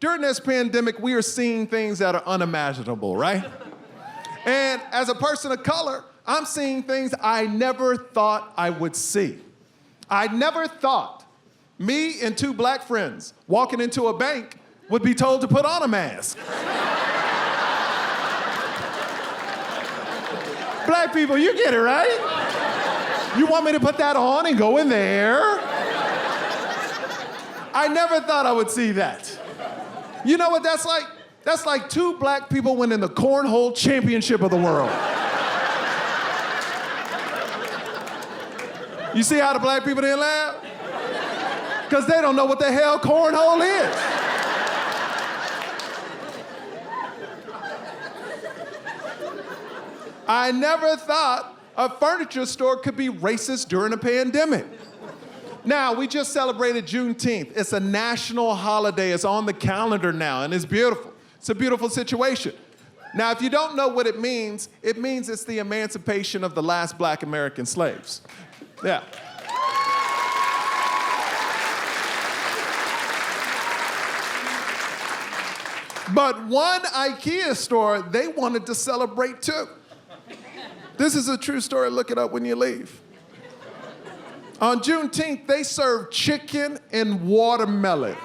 during this pandemic, we are seeing things that are unimaginable, right? And as a person of color, I'm seeing things I never thought I would see. I never thought me and two black friends walking into a bank would be told to put on a mask. Black people, you get it, right? You want me to put that on and go in there? I never thought I would see that. You know what that's like? That's like two black people winning the Cornhole Championship of the world. You see how the black people didn't laugh? Because they don't know what the hell cornhole is. I never thought a furniture store could be racist during a pandemic. Now, we just celebrated Juneteenth. It's a national holiday. It's on the calendar now, and it's beautiful. It's a beautiful situation. Now, if you don't know what it means it's the emancipation of the last black American slaves. Yeah. But one IKEA store, they wanted to celebrate too. This is a true story. Look it up when you leave. On Juneteenth, they served chicken and watermelon.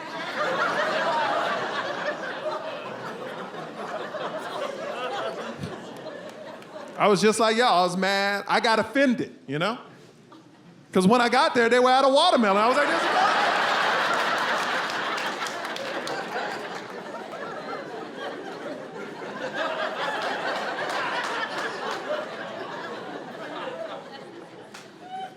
I was just like y'all, I was mad. I got offended, you know? Because when I got there, they were out of watermelon. I was like, this is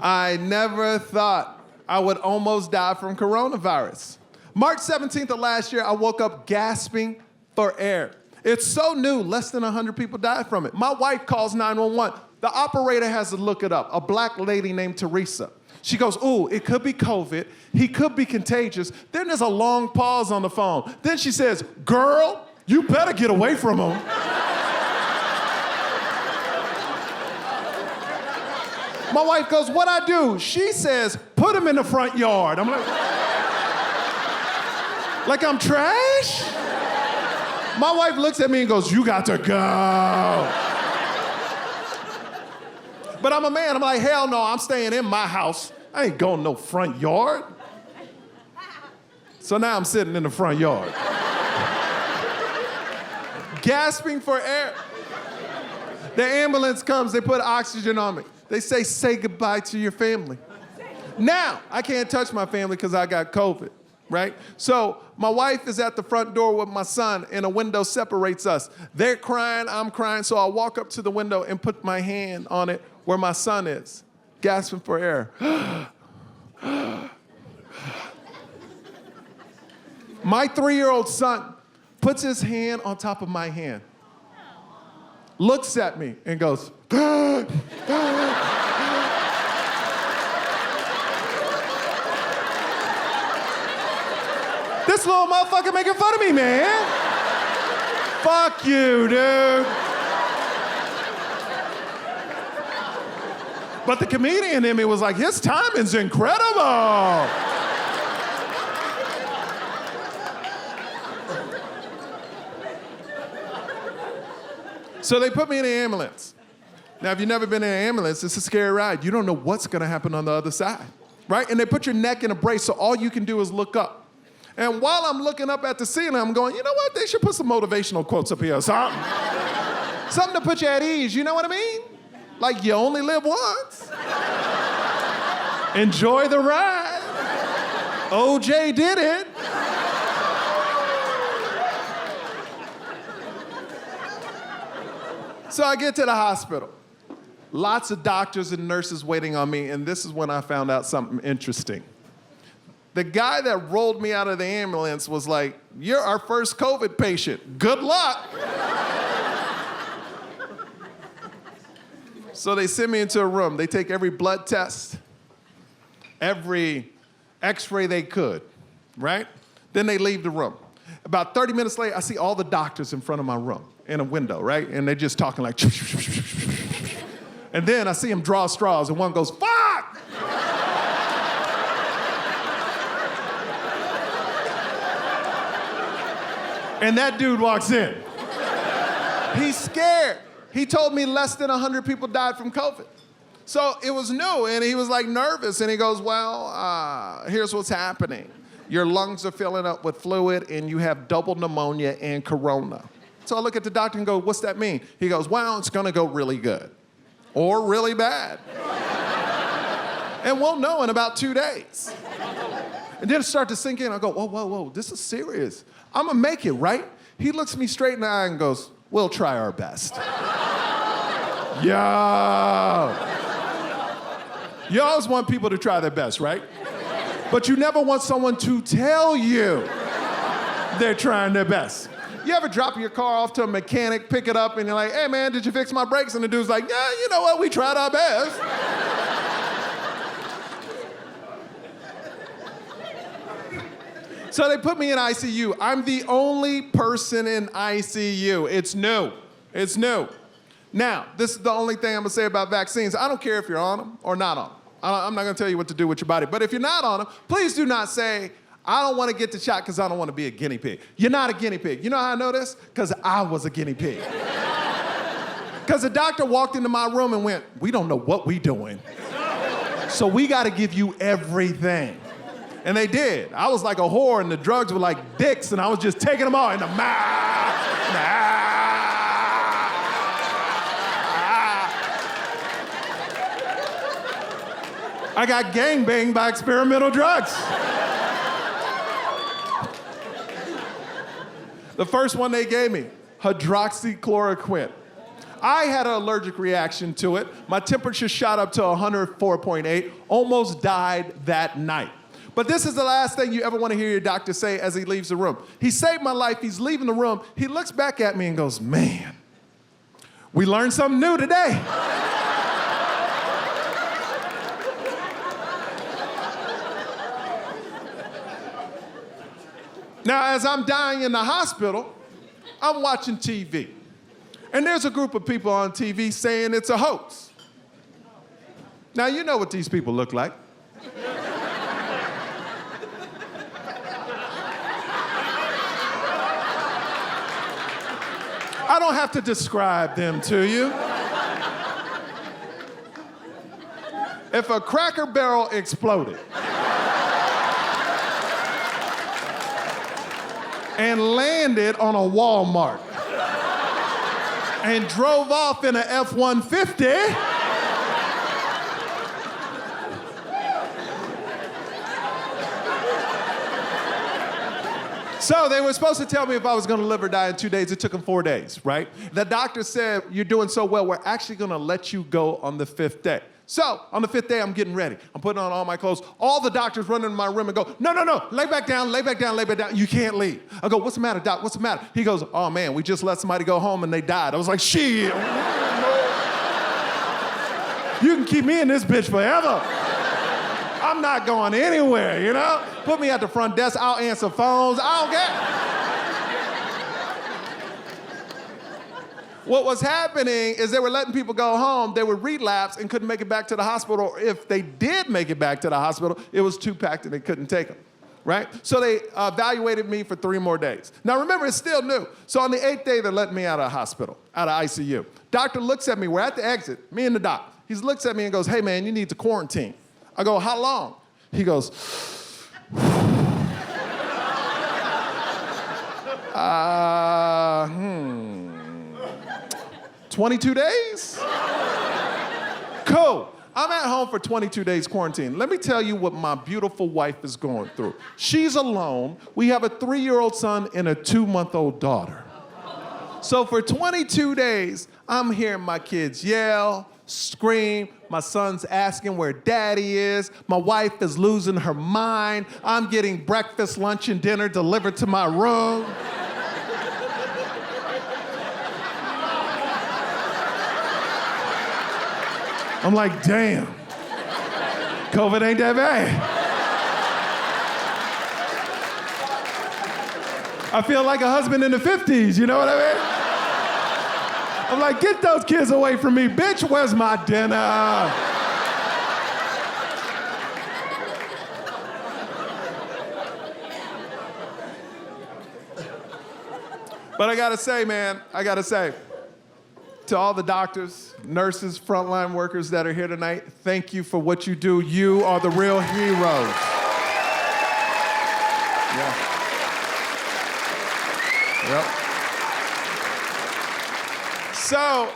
I never thought I would almost die from coronavirus. March 17th of last year, I woke up gasping for air. It's so new, less than 100 people died from it. My wife calls 911. The operator has to look it up, a black lady named Teresa. She goes, ooh, it could be COVID. He could be contagious. Then there's a long pause on the phone. Then she says, girl, you better get away from him. My wife goes, what I do? She says, put him in the front yard. I'm like I'm trash? My wife looks at me and goes, you got to go. But I'm a man, I'm like, hell no, I'm staying in my house. I ain't going no front yard. So now I'm sitting in the front yard. Gasping for air. The ambulance comes, they put oxygen on me. They say goodbye to your family. Now, I can't touch my family because I got COVID, right? So my wife is at the front door with my son and a window separates us. They're crying, I'm crying, so I walk up to the window and put my hand on it where my son is, gasping for air. My 3-year-old son puts his hand on top of my hand, looks at me and goes, this little motherfucker making fun of me, man. Fuck you, dude. But the comedian in me was like, his timing's incredible. So they put me in an ambulance. Now, if you've never been in an ambulance, it's a scary ride. You don't know what's gonna happen on the other side, right? And they put your neck in a brace, so all you can do is look up. And while I'm looking up at the ceiling, I'm going, you know what? They should put some motivational quotes up here or something. Something to put you at ease, you know what I mean? Like, you only live once. Enjoy the ride. OJ did it. So I get to the hospital. Lots of doctors and nurses waiting on me, and this is when I found out something interesting. The guy that rolled me out of the ambulance was like, you're our first COVID patient. Good luck. So they send me into a room. They take every blood test, every x-ray they could, right? Then they leave the room. About 30 minutes later, I see all the doctors in front of my room in a window, right? And they're just talking like, and then I see them draw straws and one goes, fuck! And that dude walks in. He's scared. He told me less than 100 people died from COVID. So it was new, and he was like nervous, and he goes, well, here's what's happening. Your lungs are filling up with fluid, and you have double pneumonia and corona. So I look at the doctor and go, what's that mean? He goes, well, it's gonna go really good, or really bad. And we'll know in about 2 days. And then it started to sink in. I go, whoa, this is serious. I'm gonna make it, right? He looks me straight in the eye and goes, we'll try our best. Yo. You always want people to try their best, right? But you never want someone to tell you they're trying their best. You ever drop your car off to a mechanic, pick it up, and you're like, hey man, did you fix my brakes? And the dude's like, yeah, you know what, we tried our best. So they put me in ICU. I'm the only person in ICU. It's new. It's new. Now, this is the only thing I'm gonna say about vaccines. I don't care if you're on them or not on them. I'm not gonna tell you what to do with your body. But if you're not on them, please do not say, I don't wanna get the shot because I don't wanna be a guinea pig. You're not a guinea pig. You know how I know this? Because I was a guinea pig. Because the doctor walked into my room and went, we don't know what we doing. So we gotta give you everything. And they did. I was like a whore and the drugs were like dicks and I was just taking them all in the mouth. I got gangbanged by experimental drugs. The first one they gave me, hydroxychloroquine. I had an allergic reaction to it. My temperature shot up to 104.8, almost died that night. But this is the last thing you ever want to hear your doctor say as he leaves the room. He saved my life, he's leaving the room. He looks back at me and goes, man, we learned something new today. Now, as I'm dying in the hospital, I'm watching TV. And there's a group of people on TV saying it's a hoax. Now, you know what these people look like. I don't have to describe them to you. If a Cracker Barrel exploded and landed on a Walmart and drove off in an F-150, so they were supposed to tell me if I was gonna live or die in 2 days. It took them 4 days, right? The doctor said, you're doing so well, we're actually gonna let you go on the 5th day. So, on the 5th day, I'm getting ready. I'm putting on all my clothes. All the doctors run into my room and go, no, lay back down, lay back down, lay back down. You can't leave. I go, what's the matter, doc, what's the matter? He goes, oh man, we just let somebody go home and they died. I was like, shit. You can keep me in this bitch forever. I'm not going anywhere, you know? Put me at the front desk, I'll answer phones, I don't care. What was happening is they were letting people go home, they would relapse and couldn't make it back to the hospital. Or if they did make it back to the hospital, it was too packed and they couldn't take them, right? So they evaluated me for 3 more days. Now remember, it's still new. So on the 8th day, they're letting me out of the hospital, out of ICU. Doctor looks at me, we're at the exit, me and the doc. He looks at me and goes, hey man, you need to quarantine. I go, how long? He goes, 22 days? Cool. I'm at home for 22 days quarantine. Let me tell you what my beautiful wife is going through. She's alone. We have a 3-year-old son and a 2-month-old daughter. So for 22 days, I'm hearing my kids yell, scream. My son's asking where daddy is. My wife is losing her mind. I'm getting breakfast, lunch, and dinner delivered to my room. I'm like, damn, COVID ain't that bad. I feel like a husband in the 50s, you know what I mean? I'm like, get those kids away from me, bitch, where's my dinner? But I gotta say, man, to all the doctors, nurses, frontline workers that are here tonight, thank you for what you do. You are the real heroes. Yeah. Yep. So,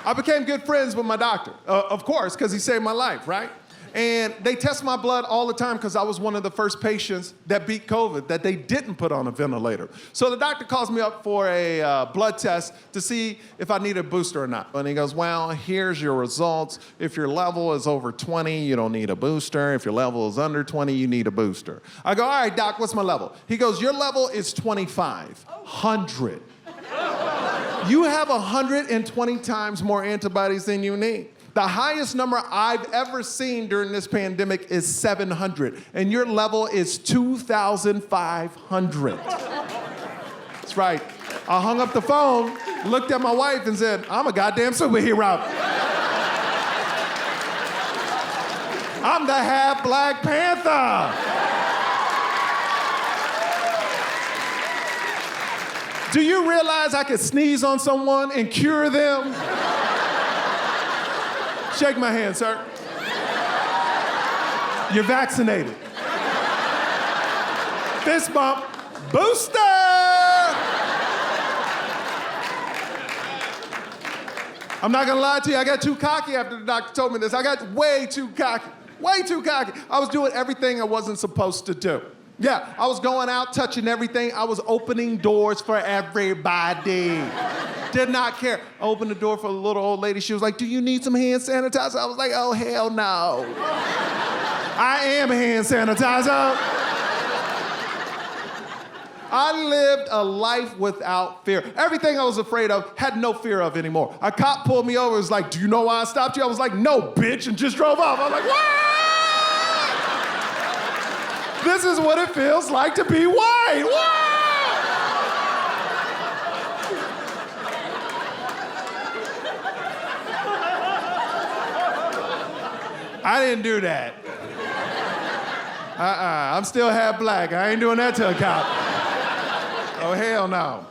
I became good friends with my doctor, of course, because he saved my life, right? And they test my blood all the time because I was one of the first patients that beat COVID that they didn't put on a ventilator. So the doctor calls me up for a blood test to see if I need a booster or not. And he goes, well, here's your results. If your level is over 20, you don't need a booster. If your level is under 20, you need a booster. I go, all right, doc, what's my level? He goes, your level is 2,500. You have 120 times more antibodies than you need. The highest number I've ever seen during this pandemic is 700, and your level is 2,500. That's right. I hung up the phone, looked at my wife, and said, I'm a goddamn superhero. I'm the half Black Panther. Do you realize I could sneeze on someone and cure them? Shake my hand, sir. You're vaccinated. Fist bump. Booster! I'm not gonna lie to you, I got too cocky after the doctor told me this. I got way too cocky. Way too cocky. I was doing everything I wasn't supposed to do. Yeah, I was going out, touching everything. I was opening doors for everybody. Did not care. I opened the door for a little old lady. She was like, do you need some hand sanitizer? I was like, oh, hell no. I am hand sanitizer. I lived a life without fear. Everything I was afraid of, had no fear of anymore. A cop pulled me over, was like, do you know why I stopped you? I was like, no, bitch, and just drove off. I was like, what? This is what it feels like to be white. What? I didn't do that. I'm still half black. I ain't doing that to a cop. Oh, hell no.